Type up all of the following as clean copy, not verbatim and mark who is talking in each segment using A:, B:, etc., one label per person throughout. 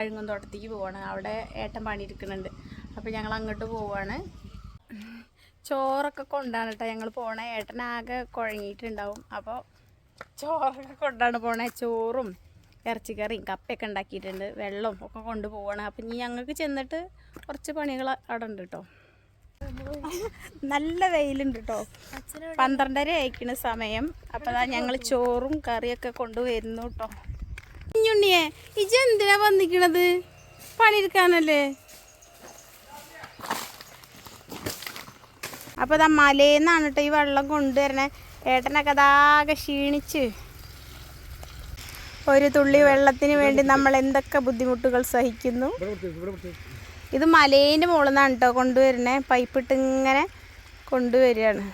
A: കഴുങ്ങുന്തോട്ടത്തേക്ക് പോവാണ്. അവിടെ ഏട്ടൻ പണിയെടുക്കുന്നുണ്ട്. അപ്പോൾ ഞങ്ങൾ അങ്ങോട്ട് പോവാണ്. ചോറൊക്കെ കൊണ്ടാണ് കേട്ടോ ഞങ്ങൾ പോണേ. ഏട്ടനാകെ കുഴങ്ങിയിട്ടുണ്ടാവും. അപ്പോൾ ചോറൊക്കെ കൊണ്ടാണ് പോണേ. ചോറും ഇറച്ചിക്കറിയും കപ്പയൊക്കെ ഉണ്ടാക്കിയിട്ടുണ്ട്. വെള്ളം ഒക്കെ കൊണ്ടുപോവാണ്. അപ്പം ഇനി ഞങ്ങൾക്ക് ചെന്നിട്ട് കുറച്ച് പണികൾ അവിടെ ഉണ്ട് കേട്ടോ. നല്ല വെയിലുണ്ട് കേട്ടോ. 12:30 ആയിക്കണ സമയം. അപ്പോൾ അതാ ഞങ്ങൾ ചോറും കറിയൊക്കെ കൊണ്ടുവരുന്നു കേട്ടോ. കുഞ്ഞുണ്ണിയെ ഇജ എന്തിനാ വന്നിക്കണത്? പണിയെടുക്കാനല്ലേ? അപ്പോൾ അതാ മലയിൽനിന്നാണ് കേട്ടോ ഈ വെള്ളം കൊണ്ടുവരണേ. ഏട്ടനൊക്കെ അതാകെ ക്ഷീണിച്ച് ഒരു തുള്ളി വെള്ളത്തിന് വേണ്ടി നമ്മൾ എന്തൊക്കെ ബുദ്ധിമുട്ടുകൾ സഹിക്കുന്നു. ഇത് മലേൻ്റെ മുകളിൽ നിന്നാണ് കേട്ടോ കൊണ്ടുവരണേ. പൈപ്പിട്ട് ഇങ്ങനെ കൊണ്ടുവരികയാണ്.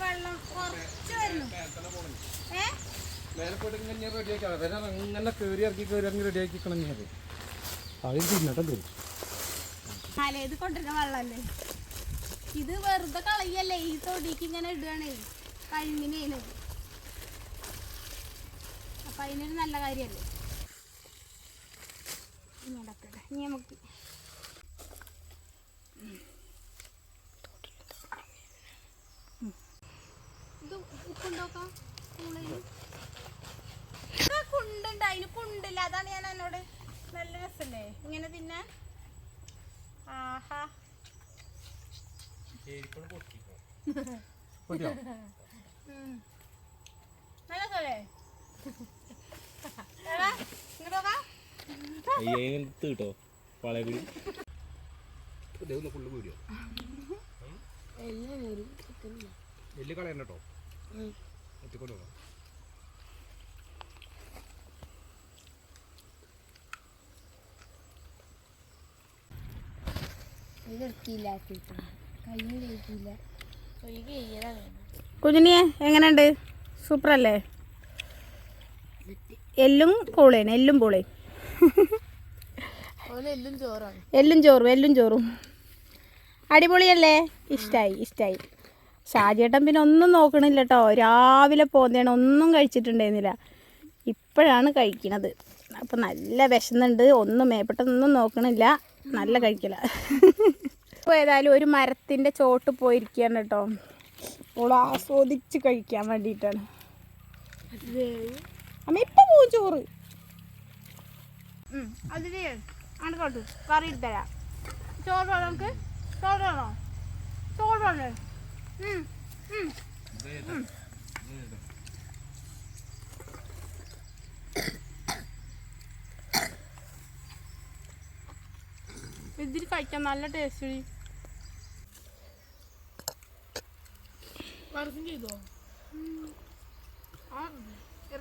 A: വെള്ളം കുറച്ച് വരുന്നു. മലയത് കൊണ്ടുവരുന്ന വെള്ളല്ലേ ഇത്? വെറുതെ കളയല്ലേ, ഈ തൊടിക്ക് ഇങ്ങനെ ഇടുകയാണേ കഴിഞ്ഞിനേന്. അപ്പൊ അതിനൊരു നല്ല കാര്യല്ലേ. ഇനി നമുക്ക് ഇത് ഉപ്പുണ്ടോക്കാം. കുണ്ടുണ്ട്, അതിന് കുണ്ടില്ല. അതാണ് ഞാൻ എന്നോട് നല്ല രസല്ലേ ഇങ്ങനെ തിന്നാൻ. ആഹാ നല്ല രസല്ലേ?
B: കളയണ്ടോ? എത്തിക്കൊണ്ടു
A: കുഞ്ഞിനിയെ എങ്ങനെയുണ്ട്? സൂപ്പറല്ലേ? എല്ലും പൂളേന്, എല്ലും പൂളയും എല്ലും ചോറും അടിപൊളിയല്ലേ? ഇഷ്ടായി. ഷാജിയേട്ടൻ പിന്നെ ഒന്നും നോക്കണില്ല കേട്ടോ. രാവിലെ പോകുന്നതാണ്, ഒന്നും കഴിച്ചിട്ടുണ്ടായിരുന്നില്ല. ഇപ്പോഴാണ് കഴിക്കണത്. അപ്പം നല്ല വിശന്നുണ്ട്. ഒന്നും മേപ്പെട്ടൊന്നും നോക്കണില്ല. നല്ല കഴിക്കല. ഇപ്പോൾ ഏതായാലും ഒരു മരത്തിൻ്റെ ചോട്ട് പോയിരിക്കുകയാണ് കേട്ടോ. ഓൾ ആസ്വദിച്ച് കഴിക്കാൻ വേണ്ടിയിട്ടാണ്. അമ്മ ഇപ്പം പോവും ചോറ്. അതിൽ അങ്ങോട്ട് കറി ഇട്ടരാം. ചോറ് നമുക്ക് ചോറാണോ? ചോറാണ്. ഇതിൽ കഴിക്കാൻ നല്ല ടേസ്റ്റ്. വർക്കും ചെയ്തോ?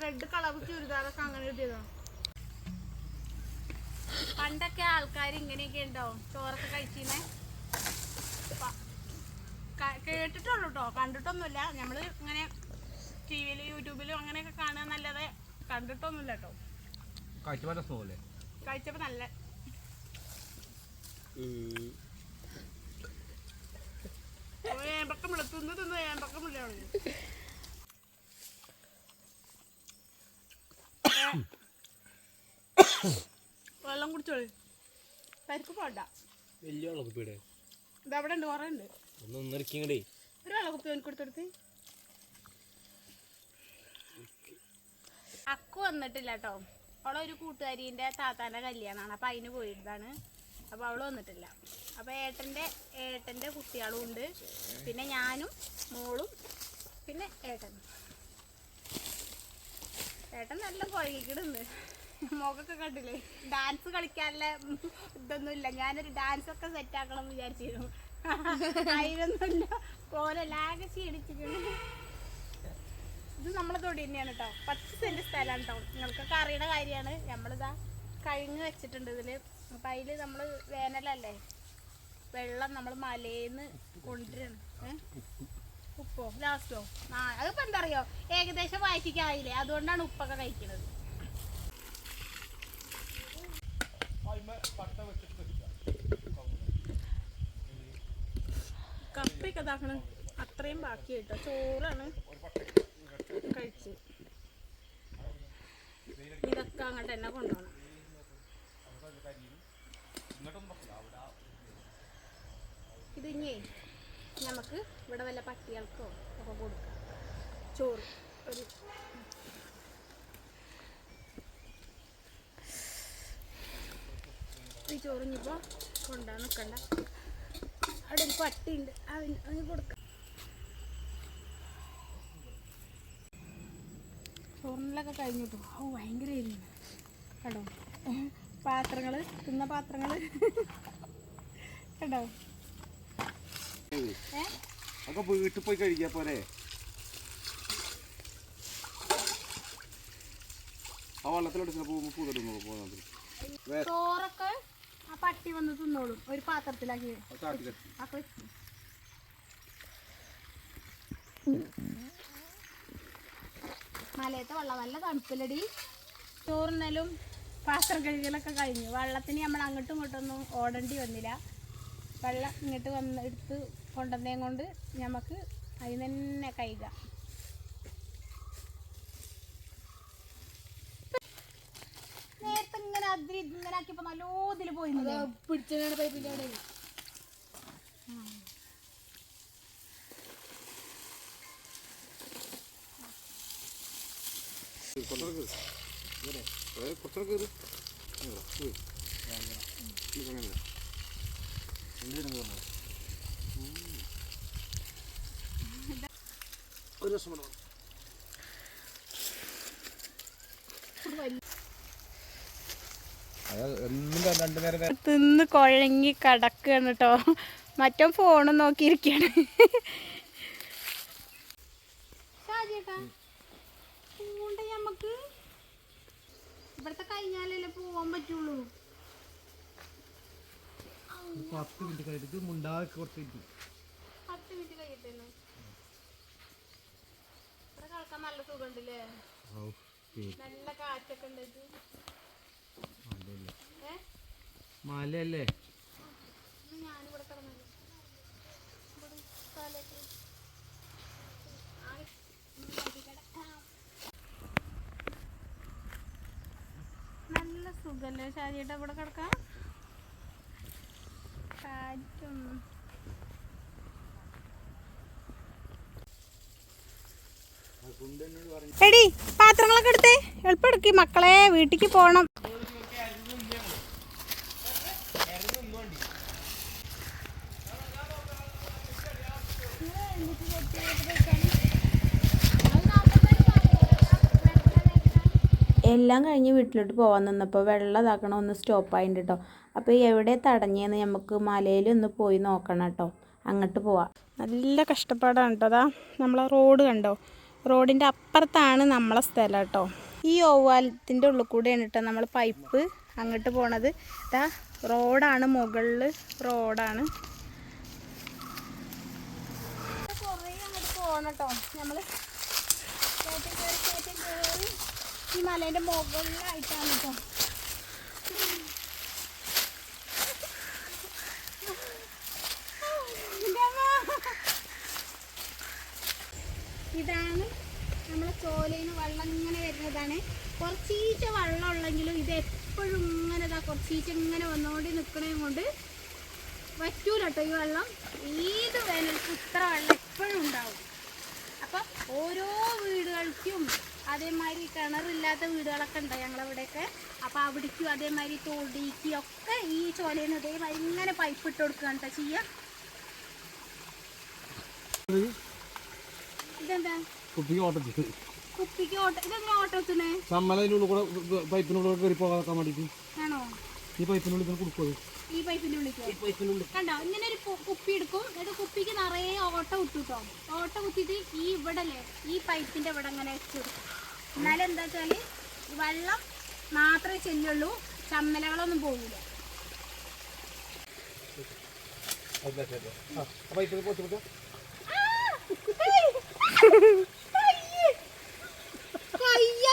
A: റെഡ് കളർ ചുരിദാറൊക്കെ അങ്ങനെ കിട്ടിയതോ? പണ്ടൊക്കെ ആൾക്കാർ ഇങ്ങനെയൊക്കെ ഉണ്ടോ ചോറൊക്കെ കഴിച്ചീനെ? കേട്ടിട്ടുള്ളൂ കേട്ടോ, കണ്ടിട്ടൊന്നുമില്ല. നമ്മൾ ഇങ്ങനെ ടി വിയിലും യൂട്യൂബിലും അങ്ങനെയൊക്കെ കാണുക നല്ലത്, കണ്ടിട്ടൊന്നുമില്ല കേട്ടോ. കഴിച്ചപ്പോൾ നല്ല ഏമ്പക്കം തിന്ന് ഏമ്പക്കം വെള്ളം കുടിച്ചോളൂ. പരിക്ക് പോണ്ട. വലിയ വെള്ളക്കുപ്പിയുടെ ഇതവിടെ ഉണ്ട്, കുറേ ഉണ്ട്. ഒരു വെള്ളക്കുപ്പി അവന് കൊടുത്തെടുത്ത്. അക്കു വന്നിട്ടില്ല കേട്ടോ. അവളൊരു കൂട്ടുകാരീൻ്റെ താത്താൻ്റെ കല്യാണമാണ്. അപ്പം അതിന് പോയിരുന്നതാണ്. അപ്പോൾ അവൾ വന്നിട്ടില്ല. അപ്പോൾ ഏട്ടൻ്റെ കുട്ടികളും ഉണ്ട്. പിന്നെ ഞാനും മോളും പിന്നെ ഏട്ടൻ നല്ല കുഴങ്ങിക്കിടുന്ന്. മുഖമൊക്കെ കണ്ടില്ലേ? ഡാൻസ് കളിക്കാനുള്ള ഇതൊന്നുമില്ല. ഞാനൊരു ഡാൻസൊക്കെ സെറ്റാക്കണം വിചാരിച്ചിരുന്നു. അതിനൊന്നുമില്ല. കോലാകെ ക്ഷീണിച്ചിരിക്കുന്നു. ഇത് നമ്മളെ തൊടി തന്നെയാണ് കേട്ടോ. 10 സെൻറ്റ് സ്ഥലമാണ് കേട്ടോ. നിങ്ങൾക്കൊക്കെ അറിയണ കാര്യമാണ്. നമ്മളിതാ കഴിഞ്ഞ് വെച്ചിട്ടുണ്ട് ഇതിൽ. അപ്പം അതിൽ നമ്മൾ വേനലല്ലേ, വെള്ളം നമ്മൾ മലയിൽനിന്ന് കൊണ്ടുവരണം. ഉപ്പോ ലാസ്റ്റോ? അതിപ്പോൾ എന്താ അറിയോ, ഏകദേശം വയറ്റിക്കായില്ലേ, അതുകൊണ്ടാണ് ഉപ്പൊക്കെ കഴിക്കുന്നത്. കപ്പയൊക്കെ ഇതാക്കണം. അത്രയും ബാക്കി കേട്ടോ. ചോറാണ് കഴിച്ച്. ഇതൊക്കെ അങ്ങോട്ട് തന്നെ കൊണ്ടുപോകണം. ഇതിഞ്ഞേ നമുക്ക് ഇവിടെ വല്ല പട്ടികൾക്കോ ഒക്കെ കൊടുക്കാം. ചോറ് ഒരു ഈ ചോറിഞ്ഞിപ്പോൾ കൊണ്ടുപോകാൻ നിൽക്കണ്ട. അവിടെ ഒരു പട്ടിയുണ്ട്, അതിന് കൊടുക്കാം. ചോറിനൊക്കെ കഴിഞ്ഞിട്ടു. ഓ ഭയങ്കര എരിയാണ് കേട്ടോ. പാത്രങ്ങൾ തിന്ന പാത്രങ്ങൾ കേട്ടോ.
B: വീട്ടിൽ പോയി കഴിക്കാ പോരെ. ആ വെള്ളത്തിലോട്ട്
A: ചോറൊക്കെ ആ പട്ടി വന്ന് തിന്നോളും. ഒരു പാത്രത്തിലാക്കി മലയത്തെ വെള്ളം നല്ല തണുപ്പിലടി. ചോറിനാലും പാത്രം കഴുകലൊക്കെ കഴിഞ്ഞു. വെള്ളത്തിന് നമ്മൾ അങ്ങോട്ടും ഇങ്ങോട്ടൊന്നും ഓടേണ്ടി വന്നില്ല. വെള്ളം ഇങ്ങോട്ട് എടുത്ത് കൊണ്ടുവന്നേം കൊണ്ട് നമുക്ക് അതിന് തന്നെ കഴുകാം. നേരത്തെ ഇങ്ങനെ അതിരി ഇങ്ങനെ ആക്കിയപ്പോ നല്ലോ ഇതിൽ പോയി പിടിച്ചാണ് പൈപ്പിൻ്റെ അവിടെ.
B: ഒരു ദിവസം
A: തിന്ന് കുഴങ്ങി കിടക്കുകയാണ് കേട്ടോ. മറ്റോ ഫോണും നോക്കിയിരിക്കുകയാണ്. നമുക്ക് ഇവിടത്തെ കഴിഞ്ഞാലല്ലേ പോവാൻ പറ്റുള്ളൂ.
B: 10 മിനിറ്റ് കഴിഞ്ഞിട്ട് കുറച്ച്
A: 10 മിനിറ്റ് കഴിയട്ടേന്ന്. ഇവിടെ കളിക്കാൻ നല്ല സുഖമുണ്ടല്ലേ. നല്ല കാറ്റൊക്കെ ഉണ്ട്.
B: മലയല്ലേ.
A: ഞാനിവിടെ കിടന്നല്ലോ. നല്ല സുഖല്ലേ ഷാജിയേട്ടാ ഇവിടെ കിടക്കാം. കാറ്റും എടി പാത്രങ്ങളൊക്കെ എടുത്തേ. എളുപ്പം എടുക്കി മക്കളെ, വീട്ടിക്ക് പോണം.
C: എല്ലാം കഴിഞ്ഞ് വീട്ടിലോട്ട് പോകാൻ നിന്നപ്പോൾ വെള്ളം ഇതാക്കണം ഒന്ന് സ്റ്റോപ്പായിട്ടുണ്ട് കേട്ടോ. അപ്പോൾ എവിടെ തടഞ്ഞേന്ന് നമുക്ക് മലയിലൊന്ന് പോയി നോക്കണം കേട്ടോ. അങ്ങോട്ട് പോവാം.
A: നല്ല കഷ്ടപ്പാടാണ് കേട്ടോ. അതാ നമ്മളെ റോഡ് കണ്ടോ. റോഡിൻ്റെ അപ്പുറത്താണ് നമ്മളെ സ്ഥലം കേട്ടോ. ഈ ഓവാലത്തിൻ്റെ ഉള്ളിൽ കൂടെയാണ് കേട്ടോ നമ്മൾ പൈപ്പ് അങ്ങോട്ട് പോണത്. ഇതാ റോഡാണ്, മുകളിൽ റോഡാണ്. കുറേ അങ്ങോട്ട് പോകണം കേട്ടോ. നമ്മൾ കയറ്റം കയറി ഈ മലേൻ്റെ മുകളിലായിട്ടാണ് കേട്ടോ. ഇതാണ് നമ്മളെ ചോലയിന് വെള്ളം ഇങ്ങനെ വരുന്നതാണ്. കുറച്ചീച്ച വെള്ളം ഉള്ളെങ്കിലും ഇത് എപ്പോഴും ഇങ്ങനെ കുറച്ചീച്ച ഇങ്ങനെ വന്നുകൊണ്ട് നിൽക്കണേ കൊണ്ട് പറ്റൂല കേട്ടോ. ഈ വെള്ളം ഏത് വേനൽക്കും ഇത്ര വെള്ളം എപ്പോഴും ഉണ്ടാവും. അപ്പം ഓരോ വീടുകൾക്കും അതേമാതിരി കിണറില്ലാത്ത വീടുകളൊക്കെ ഉണ്ട് ഞങ്ങളവിടെയൊക്കെ. അപ്പോൾ അവിടേക്കും അതേമാതിരി തൊടിക്കും ഒക്കെ ഈ ചോലയിൽ നിന്ന് ഇതേമാതിരി ഇങ്ങനെ പൈപ്പ് ഇട്ട് കൊടുക്കുകയാണ് കേട്ടോ ചെയ്യുക. ഇതെന്താ കുപ്പിക്ക് ഓട്ട? ഇതെന്താ ഓട്ട വെച്ചേ?
B: പൈപ്പിനുള്ളിൽ കയറി പോകാൻ വേണ്ടിട്ട്
A: ആണോ?
B: ഈ പൈപ്പിനുള്ളിൽ കൊടുക്കുന്നത്.
A: ഈ പൈപ്പിൻ്റെ ഉള്ളിൽ കണ്ടോ ഇങ്ങനെ ഒരു കുപ്പി എടുക്കും. എന്നിട്ട് കുപ്പിക്ക് നിറയെ ഓട്ട കുത്തിട്ടോ. ഓട്ട കുത്തിയിട്ട് ഈ ഇവിടെ അല്ലേ ഈ പൈപ്പിൻ്റെ ഇവിടെ അങ്ങനെ വെച്ച് കൊടുക്കും. എന്നാലും എന്താ വെച്ചാൽ വെള്ളം മാത്രമേ ചെല്ലുള്ളൂ, ചമ്മലകളൊന്നും പോകില്ല.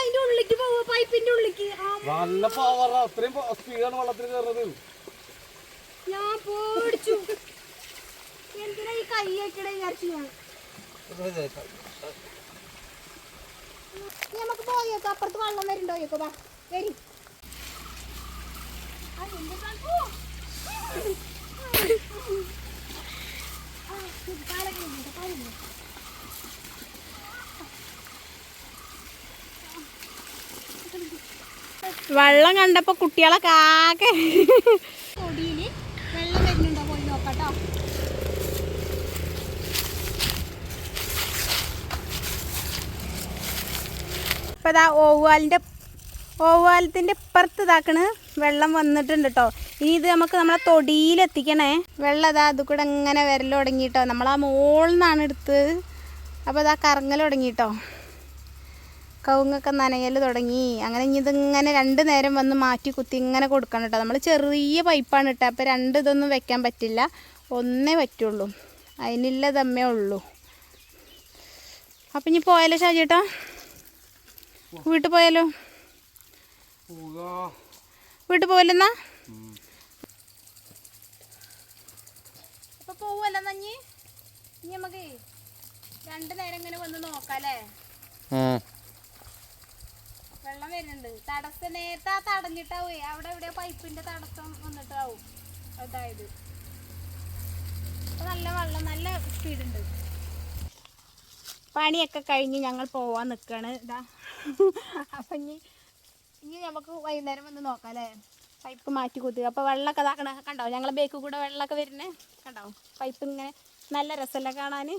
A: അതിന്റെ ഉള്ളിക്ക് പോവാ, പൈപ്പിന്റെ ഉള്ളിക്ക്.
B: നല്ല പവർ, അത്രയും സ്പീഡാണ് വെള്ളത്തിൽ കയറുന്നത്.
A: ഞാൻ പേടിച്ചു. എന്തിനാ ഈ കൈ വെക്കണേ വിചാരിച്ചു ഞാൻ. നമുക്ക് പോയേക്കോ, അപ്പുറത്ത് വെള്ളം വരുന്നുണ്ടോ ചോക്കോ, വാ വരി.
C: വെള്ളം കണ്ടപ്പോ കുട്ടികളൊക്കെ ആകെ
A: തൊടിയില് വെള്ളം വരുന്നുണ്ടോ പോയി നോക്കാട്ടോ.
C: ഇപ്പം ഇതാ ഓവാലത്തിൻ്റെ ഇപ്പുറത്ത് ഇതാക്കണ് വെള്ളം വന്നിട്ടുണ്ട് കേട്ടോ. ഇനി ഇത് നമുക്ക് നമ്മളെ തൊടിയിലെത്തിക്കണേ. വെള്ളം ഇതാ അത് കൂടെ ഇങ്ങനെ വരൽ തുടങ്ങിയിട്ടോ. നമ്മളാ മുകളിൽ നിന്നാണ് എടുത്തത്. അപ്പോൾ ഇതാ കറങ്ങൽ തുടങ്ങിയിട്ടോ. കവുങ്ങൊക്കെ നനയൽ തുടങ്ങി. അങ്ങനെ ഇനി ഇതിങ്ങനെ 2 നേരം വന്ന് മാറ്റി കുത്തി ഇങ്ങനെ കൊടുക്കണം കേട്ടോ. നമ്മൾ ചെറിയ പൈപ്പാണ് ഇട്ടത്. അപ്പോൾ 2 ഇതൊന്നും വെക്കാൻ പറ്റില്ല, ഒന്നേ പറ്റുള്ളൂ. അതിനുള്ള ദമ്മേ ഉള്ളൂ. അപ്പം ഇനി പോയാലോ ഷാജിയേട്ടാ, വീട്ടിൽ പോയാലോ? വീട്ടിൽ പോവല്ലെന്നാ?
A: അപ്പൊ പോവല്ലോ നഞ്ഞി. ഇനി നമുക്ക് 2 നേരം ഇങ്ങനെ വന്ന് നോക്കാല്ലേ. വെള്ളം വരുന്നുണ്ട്. തടസ്സം നേരത്തെ തടഞ്ഞിട്ടാവേ, അവിടെ എവിടെയോ പൈപ്പിന്റെ തടസ്സം വന്നിട്ടാവും അതായത്. നല്ല വെള്ളം, നല്ല സ്പീഡുണ്ട്.
C: പണിയൊക്കെ കഴിഞ്ഞ് ഞങ്ങൾ പോവാൻ നിൽക്കുകയാണ്.
A: ഇതാ അപ്പം ഇനി നമുക്ക് വൈകുന്നേരം വന്ന് നോക്കാം അല്ലേ.
C: പൈപ്പ് മാറ്റി കുത്തി. അപ്പോൾ വെള്ളമൊക്കെ ഇതാക്കണ കണ്ടോ, ഞങ്ങളെ ബേക്ക് കൂടെ വെള്ളമൊക്കെ വരുന്നേ കണ്ടോ. പൈപ്പ് ഇങ്ങനെ നല്ല രസമല്ല കാണാൻ.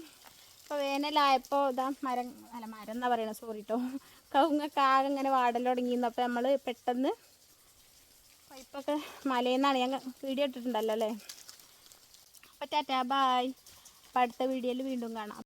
C: ഇപ്പോൾ വേനലായപ്പോൾ ഇതാ മരം എന്നാ പറയണത്, സോറി കേട്ടോ, കവുങ്ങൊക്കെ ആകെ ഇങ്ങനെ വാടൽ തുടങ്ങിയിരുന്നു. അപ്പോൾ നമ്മൾ പെട്ടെന്ന് പൈപ്പൊക്കെ മലയിൽ നിന്നാണ് ഞങ്ങൾ വീഡിയോ ഇട്ടിട്ടുണ്ടല്ലോ അല്ലേ. അപ്പോൾ ടാറ്റാ ബായ്. അപ്പോൾ അടുത്ത വീഡിയോയിൽ വീണ്ടും കാണാം.